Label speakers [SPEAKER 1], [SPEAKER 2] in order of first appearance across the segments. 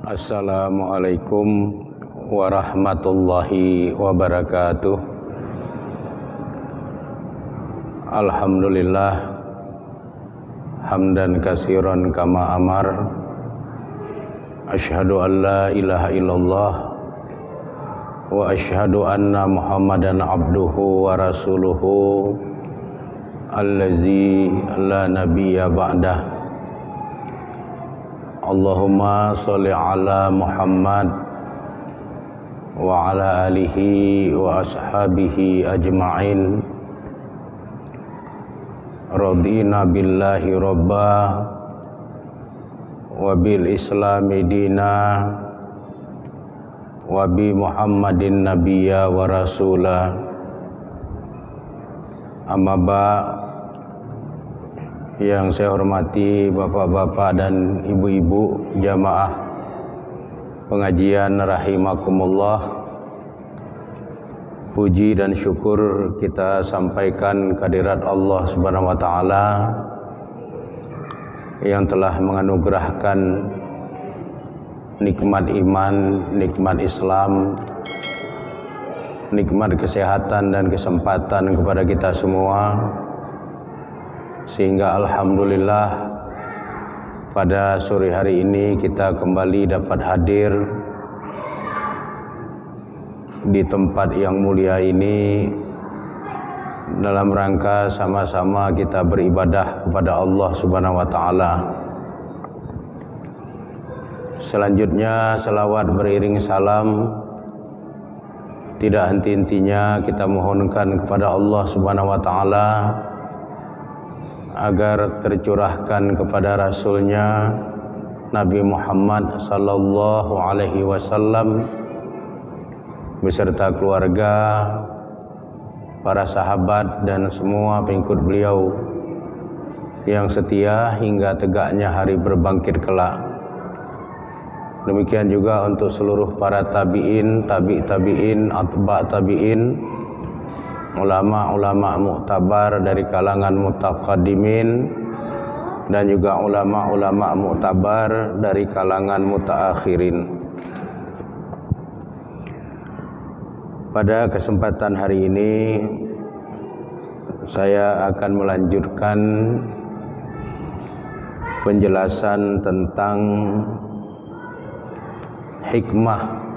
[SPEAKER 1] Assalamualaikum warahmatullahi wabarakatuh. Alhamdulillah hamdan katsiran kama amar. Asyhadu an la ilaha illallah wa asyhadu anna Muhammadan abduhu wa rasuluhu allazi la nabiyya ba'dah. Allahumma sholli ala Muhammad wa ala alihi wa ashabihi ajma'in. Radina billahi robba wa bil islami dina wa bi Muhammadin nabiyya wa rasula. Amma ba', yang saya hormati bapak-bapak dan ibu-ibu jamaah pengajian rahimakumullah, puji dan syukur kita sampaikan kehadirat Allah Subhanahu wa taala yang telah menganugerahkan nikmat iman, nikmat Islam, nikmat kesehatan dan kesempatan kepada kita semua, sehingga alhamdulillah pada sore hari ini kita kembali dapat hadir di tempat yang mulia ini dalam rangka sama-sama kita beribadah kepada Allah Subhanahu wa taala. Selanjutnya selawat beriring salam tidak henti-hentinya kita mohonkan kepada Allah Subhanahu wa taala agar tercurahkan kepada Rasulnya Nabi Muhammad sallallahu alaihi wasallam beserta keluarga, para sahabat dan semua pengikut beliau yang setia hingga tegaknya hari berbangkit kelak. Demikian juga untuk seluruh para tabi'in, tabi'in, atba' tabi'in, ulama-ulama muktabar dari kalangan mutaqaddimin dan juga ulama-ulama muktabar dari kalangan mutaakhirin. Pada kesempatan hari ini saya akan melanjutkan penjelasan tentang hikmah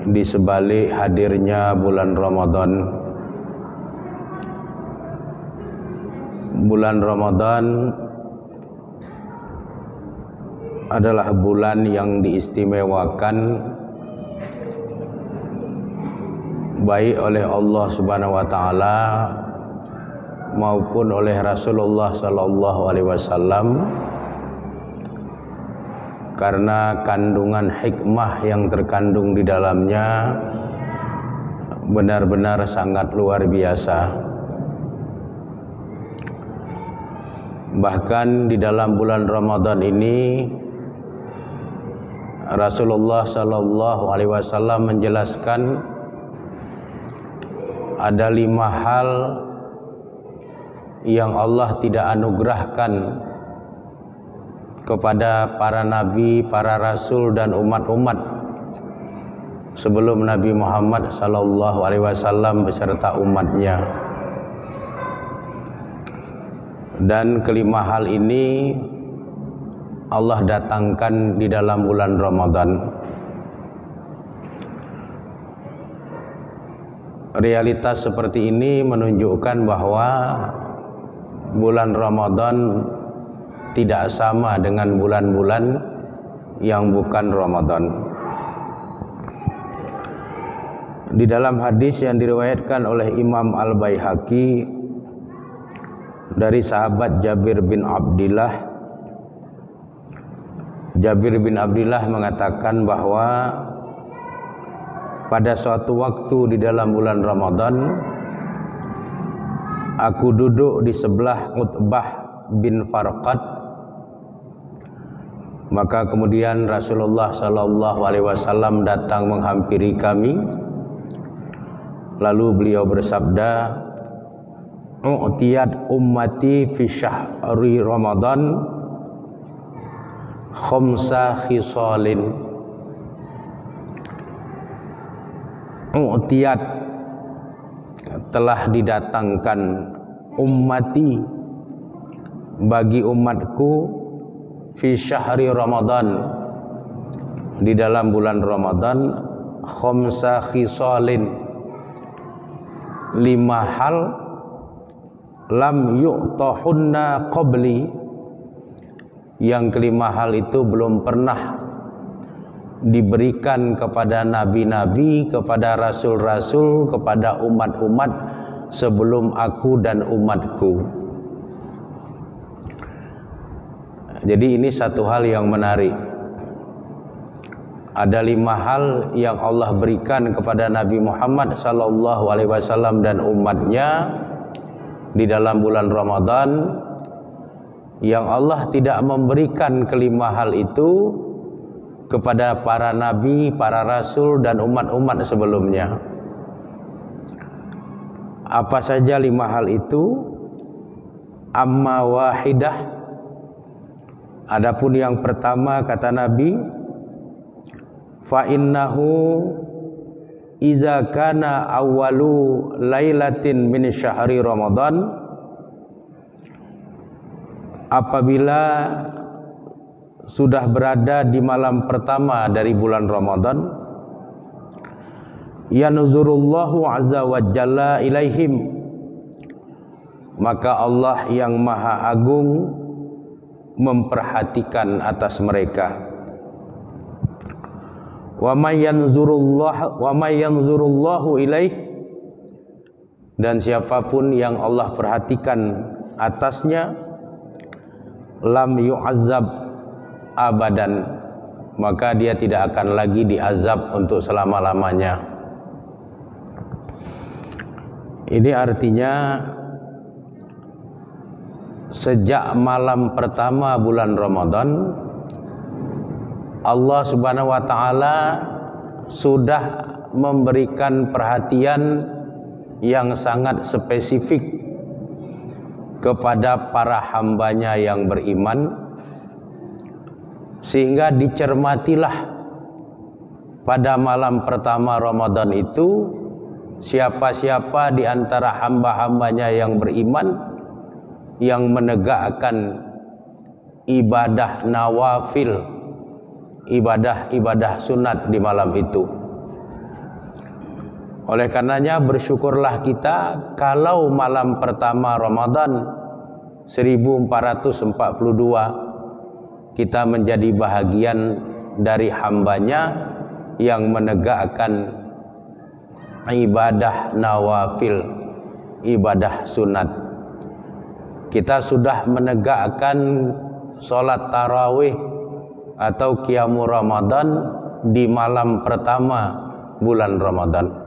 [SPEAKER 1] di sebalik hadirnya bulan Ramadan. Bulan Ramadan adalah bulan yang diistimewakan baik oleh Allah Subhanahu wa taala maupun oleh Rasulullah sallallahu alaihi wasallam, karena kandungan hikmah yang terkandung di dalamnya benar-benar sangat luar biasa. Bahkan di dalam bulan Ramadan ini Rasulullah sallallahu alaihi wasallam menjelaskan ada 5 hal yang Allah tidak anugerahkan kepada para nabi, para rasul dan umat-umat sebelum Nabi Muhammad sallallahu alaihi wasallam beserta umatnya. Dan kelima hal ini Allah datangkan di dalam bulan Ramadan. Realitas seperti ini menunjukkan bahwa bulan Ramadan tidak sama dengan bulan-bulan yang bukan Ramadan. Di dalam hadis yang diriwayatkan oleh Imam Al-Baihaqi dari sahabat Jabir bin Abdillah, Jabir bin Abdillah mengatakan bahwa pada suatu waktu di dalam bulan Ramadan aku duduk di sebelah Utbah bin Farqad. Maka kemudian Rasulullah sallallahu alaihi wasallam datang menghampiri kami. Lalu beliau bersabda, "U'tiyat ummati fi syahri Ramadan khamsa khisalin u'tiyat, telah didatangkan ummati, bagi umatku, fi syahri Ramadan, di dalam bulan Ramadan, khamsa khisalin, 5 hal, lam yu'tahunna qabli, yang kelima hal itu belum pernah diberikan kepada nabi-nabi, kepada rasul-rasul, kepada umat-umat sebelum aku dan umatku. Jadi ini satu hal yang menarik. Ada 5 hal yang Allah berikan kepada Nabi Muhammad SAW dan umatnya di dalam bulan Ramadan, yang Allah tidak memberikan kelima hal itu kepada para nabi, para rasul dan umat-umat sebelumnya. Apa saja 5 hal itu? Amma wahidah, adapun yang pertama, kata Nabi, fa innahu iza kana awwalu lailatin min syahri Ramadan, apabila sudah berada di malam pertama dari bulan Ramadan, yanzurullahu azza wa jalla ilaihim, maka Allah yang maha agung memperhatikan atas mereka. Wa may yanzurullahu ilaih, dan siapapun yang Allah perhatikan atasnya, lam yu'azzab abadan, maka dia tidak akan lagi diazab untuk selama-lamanya. Ini artinya sejak malam pertama bulan Ramadan, Allah Subhanahu wa taala sudah memberikan perhatian yang sangat spesifik kepada para hambanya yang beriman, sehingga dicermatilah pada malam pertama Ramadan itu siapa-siapa di antara hamba-hambanya yang beriman yang menegakkan ibadah nawafil, ibadah-ibadah sunat di malam itu. Oleh karenanya bersyukurlah kita kalau malam pertama Ramadan 1442 kita menjadi bahagian dari hambanya yang menegakkan ibadah nawafil, ibadah sunat. Kita sudah menegakkan sholat tarawih atau qiyamul Ramadan di malam pertama bulan Ramadan.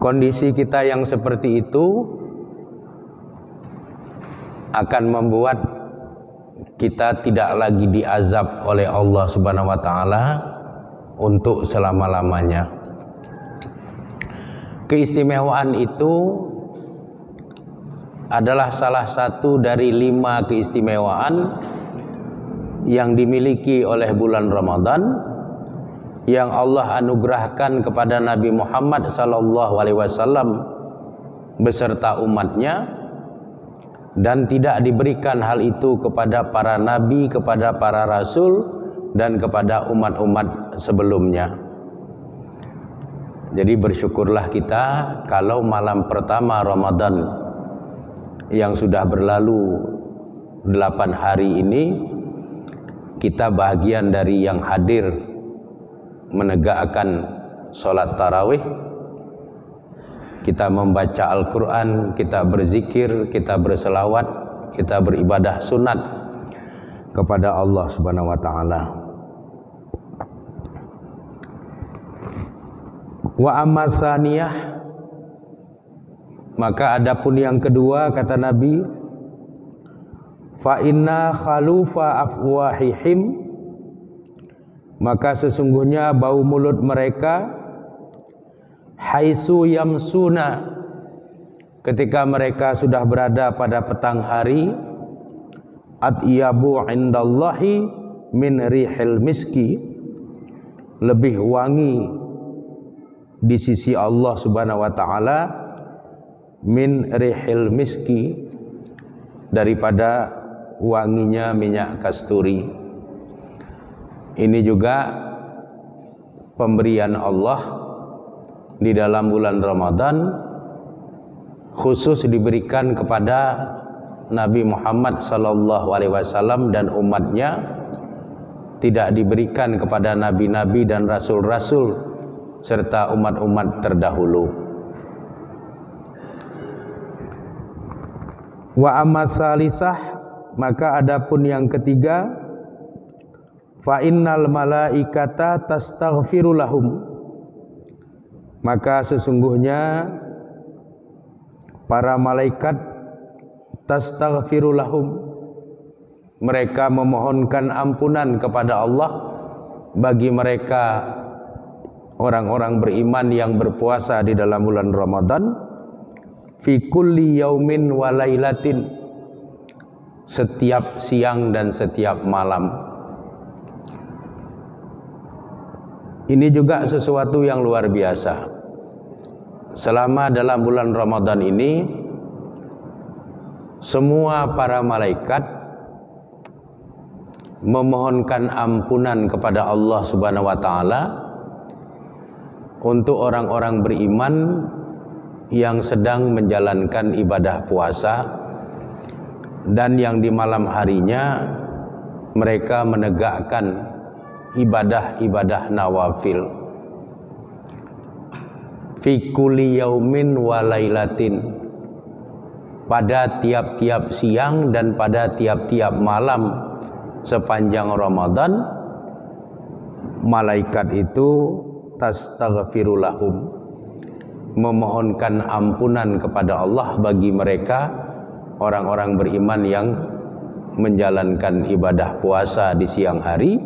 [SPEAKER 1] Kondisi kita yang seperti itu akan membuat kita tidak lagi diazab oleh Allah Subhanahu wa taala untuk selama-lamanya. Keistimewaan itu adalah salah satu dari 5 keistimewaan yang dimiliki oleh bulan Ramadan yang Allah anugerahkan kepada Nabi Muhammad SAW beserta umatnya, dan tidak diberikan hal itu kepada para nabi, kepada para rasul, dan kepada umat-umat sebelumnya. Jadi bersyukurlah kita kalau malam pertama Ramadan yang sudah berlalu 8 hari ini, kita bahagian dari yang hadir menegakkan sholat tarawih, kita membaca Al-Quran, kita berzikir, kita berselawat, kita beribadah sunat kepada Allah Subhanahu wa taala. Wa amma tsaniyah, maka adapun yang kedua, kata Nabi, fa inna khalufa afwahihim, maka sesungguhnya bau mulut mereka, haitsu yamsuna, ketika mereka sudah berada pada petang hari, atyabu indallahi min rihil miski, lebih wangi di sisi Allah Subhanahu wa taala min rihil miski, daripada wanginya minyak kasturi. Ini juga pemberian Allah di dalam bulan Ramadan, khusus diberikan kepada Nabi Muhammad sallallahu alaihi wasallam dan umatnya, tidak diberikan kepada nabi-nabi dan rasul-rasul serta umat-umat terdahulu. Wa amma salisah, maka adapun yang ketiga, fa innal malaikata tastaghfiru lahum, maka sesungguhnya para malaikat tastaghfiru lahum, mereka memohonkan ampunan kepada Allah bagi mereka orang-orang beriman yang berpuasa di dalam bulan Ramadan, fi kulli yaumin wa lailatin, setiap siang dan setiap malam. Ini juga sesuatu yang luar biasa. Selama dalam bulan Ramadan ini, semua para malaikat memohonkan ampunan kepada Allah Subhanahu wa taala untuk orang-orang beriman yang sedang menjalankan ibadah puasa dan yang di malam harinya mereka menegakkan ibadah-ibadah nawafil. Fi kulli yaumin wa lailatin, pada tiap-tiap siang dan pada tiap-tiap malam sepanjang Ramadan, malaikat itu tastaghfiru lahum, memohonkan ampunan kepada Allah bagi mereka orang-orang beriman yang menjalankan ibadah puasa di siang hari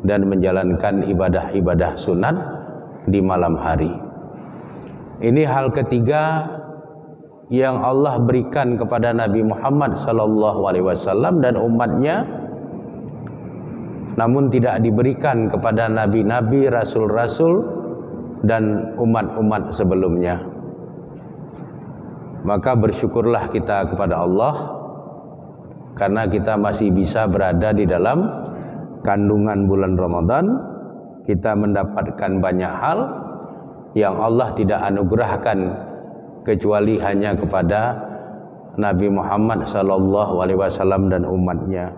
[SPEAKER 1] dan menjalankan ibadah-ibadah sunat di malam hari. Ini hal ketiga yang Allah berikan kepada Nabi Muhammad SAW dan umatnya, namun tidak diberikan kepada nabi-nabi, rasul-rasul dan umat-umat sebelumnya. Maka bersyukurlah kita kepada Allah karena kita masih bisa berada di dalam kandungan bulan Ramadan. Kita mendapatkan banyak hal yang Allah tidak anugerahkan kecuali hanya kepada Nabi Muhammad SAW dan umatnya.